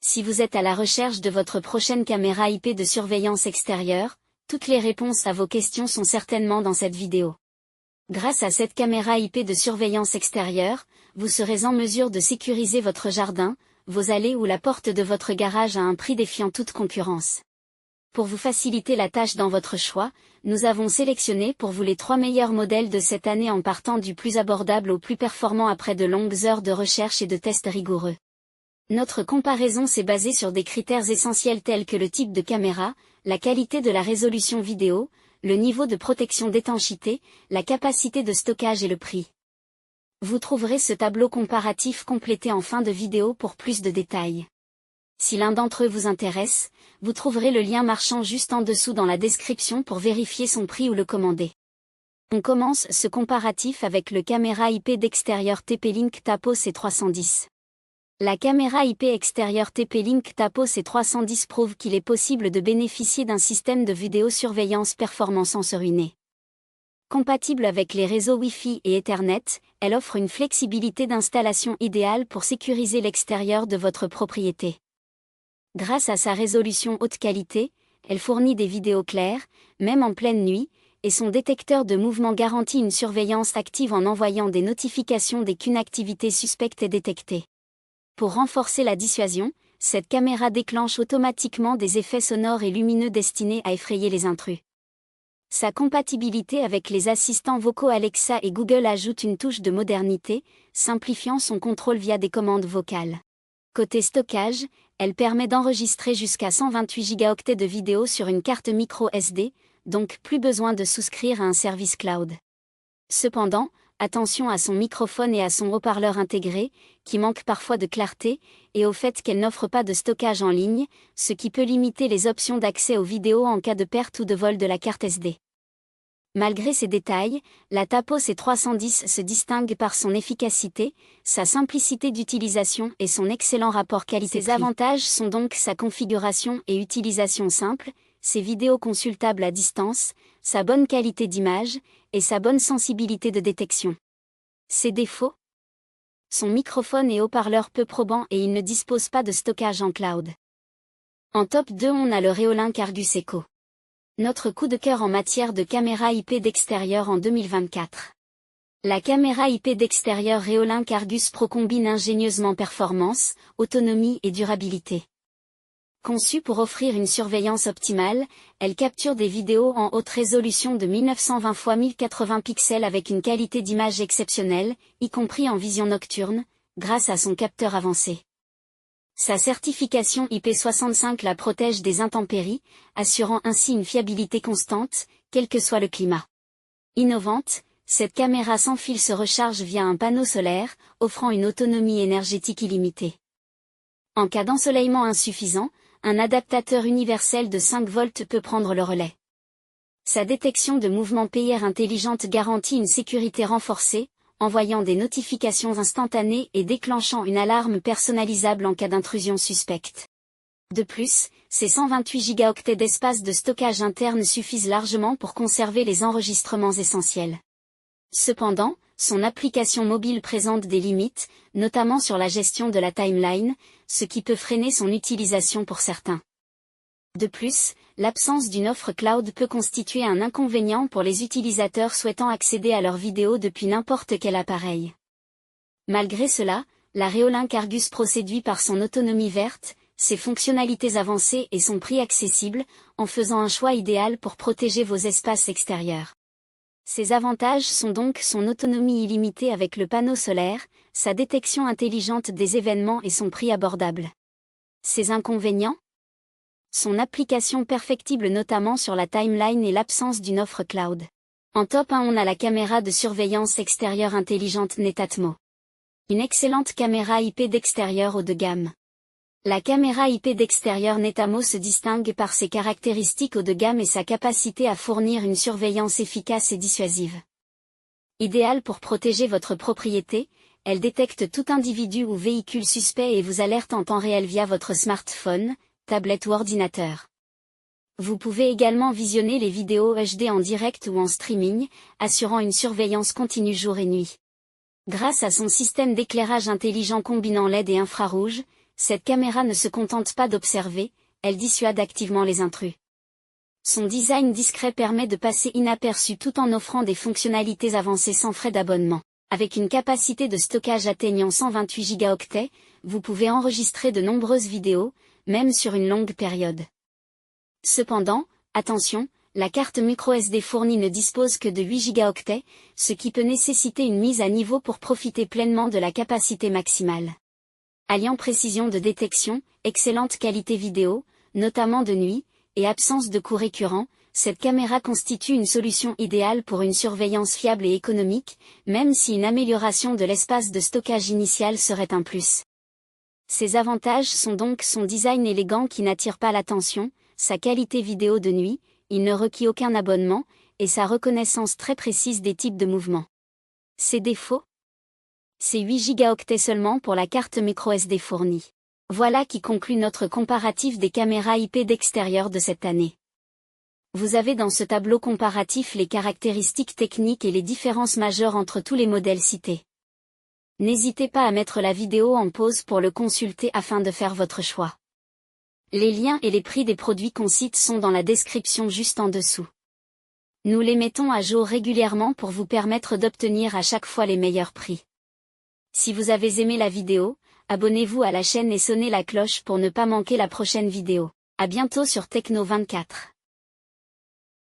Si vous êtes à la recherche de votre prochaine caméra IP de surveillance extérieure, toutes les réponses à vos questions sont certainement dans cette vidéo. Grâce à cette caméra IP de surveillance extérieure, vous serez en mesure de sécuriser votre jardin, vos allées ou la porte de votre garage à un prix défiant toute concurrence. Pour vous faciliter la tâche dans votre choix, nous avons sélectionné pour vous les 3 meilleurs modèles de cette année en partant du plus abordable au plus performant après de longues heures de recherche et de tests rigoureux. Notre comparaison s'est basée sur des critères essentiels tels que le type de caméra, la qualité de la résolution vidéo, le niveau de protection d'étanchéité, la capacité de stockage et le prix. Vous trouverez ce tableau comparatif complété en fin de vidéo pour plus de détails. Si l'un d'entre eux vous intéresse, vous trouverez le lien marchand juste en dessous dans la description pour vérifier son prix ou le commander. On commence ce comparatif avec le caméra IP d'extérieur TP-Link Tapo C310. La caméra IP extérieure TP-Link Tapo C310 prouve qu'il est possible de bénéficier d'un système de vidéosurveillance performant sans se ruiner. Compatible avec les réseaux Wi-Fi et Ethernet, elle offre une flexibilité d'installation idéale pour sécuriser l'extérieur de votre propriété. Grâce à sa résolution haute qualité, elle fournit des vidéos claires, même en pleine nuit, et son détecteur de mouvement garantit une surveillance active en envoyant des notifications dès qu'une activité suspecte est détectée. Pour renforcer la dissuasion, cette caméra déclenche automatiquement des effets sonores et lumineux destinés à effrayer les intrus. Sa compatibilité avec les assistants vocaux Alexa et Google ajoute une touche de modernité, simplifiant son contrôle via des commandes vocales. Côté stockage, elle permet d'enregistrer jusqu'à 128 Go de vidéo sur une carte micro SD, donc plus besoin de souscrire à un service cloud. Cependant, attention à son microphone et à son haut-parleur intégré, qui manque parfois de clarté, et au fait qu'elle n'offre pas de stockage en ligne, ce qui peut limiter les options d'accès aux vidéos en cas de perte ou de vol de la carte SD. Malgré ces détails, la Tapo C310 se distingue par son efficacité, sa simplicité d'utilisation et son excellent rapport qualité-prix. Ses avantages sont donc sa configuration et utilisation simple, ses vidéos consultables à distance, sa bonne qualité d'image, et sa bonne sensibilité de détection. Ses défauts ? Son microphone et haut-parleur peu probants et il ne dispose pas de stockage en cloud. En top 2 on a le Reolink Argus Echo. Notre coup de cœur en matière de caméra IP d'extérieur en 2024. La caméra IP d'extérieur Reolink Argus Pro combine ingénieusement performance, autonomie et durabilité. Conçue pour offrir une surveillance optimale, elle capture des vidéos en haute résolution de 1920 x 1080 pixels avec une qualité d'image exceptionnelle, y compris en vision nocturne, grâce à son capteur avancé. Sa certification IP65 la protège des intempéries, assurant ainsi une fiabilité constante, quel que soit le climat. Innovante, cette caméra sans fil se recharge via un panneau solaire, offrant une autonomie énergétique illimitée. En cas d'ensoleillement insuffisant, un adaptateur universel de 5 volts peut prendre le relais. Sa détection de mouvement PR intelligente garantit une sécurité renforcée, envoyant des notifications instantanées et déclenchant une alarme personnalisable en cas d'intrusion suspecte. De plus, ses 128 Go d'espace de stockage interne suffisent largement pour conserver les enregistrements essentiels. Cependant, son application mobile présente des limites, notamment sur la gestion de la timeline, ce qui peut freiner son utilisation pour certains. De plus, l'absence d'une offre cloud peut constituer un inconvénient pour les utilisateurs souhaitant accéder à leurs vidéos depuis n'importe quel appareil. Malgré cela, la Reolink Argus Pro séduit par son autonomie verte, ses fonctionnalités avancées et son prix accessible, en faisant un choix idéal pour protéger vos espaces extérieurs. Ses avantages sont donc son autonomie illimitée avec le panneau solaire, sa détection intelligente des événements et son prix abordable. Ses inconvénients ? Son application perfectible notamment sur la timeline et l'absence d'une offre cloud. En top 1 on a la caméra de surveillance extérieure intelligente Netatmo. Une excellente caméra IP d'extérieur haut de gamme. La caméra IP d'extérieur Netatmo se distingue par ses caractéristiques haut de gamme et sa capacité à fournir une surveillance efficace et dissuasive. Idéale pour protéger votre propriété, elle détecte tout individu ou véhicule suspect et vous alerte en temps réel via votre smartphone, tablette ou ordinateur. Vous pouvez également visionner les vidéos HD en direct ou en streaming, assurant une surveillance continue jour et nuit. Grâce à son système d'éclairage intelligent combinant LED et infrarouge, Cette caméra ne se contente pas d'observer, elle dissuade activement les intrus. Son design discret permet de passer inaperçu tout en offrant des fonctionnalités avancées sans frais d'abonnement. Avec une capacité de stockage atteignant 128 Go, vous pouvez enregistrer de nombreuses vidéos, même sur une longue période. Cependant, attention, la carte microSD fournie ne dispose que de 8 Go, ce qui peut nécessiter une mise à niveau pour profiter pleinement de la capacité maximale. Alliant précision de détection, excellente qualité vidéo, notamment de nuit, et absence de coûts récurrents, cette caméra constitue une solution idéale pour une surveillance fiable et économique, même si une amélioration de l'espace de stockage initial serait un plus. Ses avantages sont donc son design élégant qui n'attire pas l'attention, sa qualité vidéo de nuit, il ne requiert aucun abonnement, et sa reconnaissance très précise des types de mouvements. Ses défauts? C'est 8 Go seulement pour la carte microSD fournie. Voilà qui conclut notre comparatif des caméras IP d'extérieur de cette année. Vous avez dans ce tableau comparatif les caractéristiques techniques et les différences majeures entre tous les modèles cités. N'hésitez pas à mettre la vidéo en pause pour le consulter afin de faire votre choix. Les liens et les prix des produits qu'on cite sont dans la description juste en dessous. Nous les mettons à jour régulièrement pour vous permettre d'obtenir à chaque fois les meilleurs prix. Si vous avez aimé la vidéo, abonnez-vous à la chaîne et sonnez la cloche pour ne pas manquer la prochaine vidéo. À bientôt sur Techno24.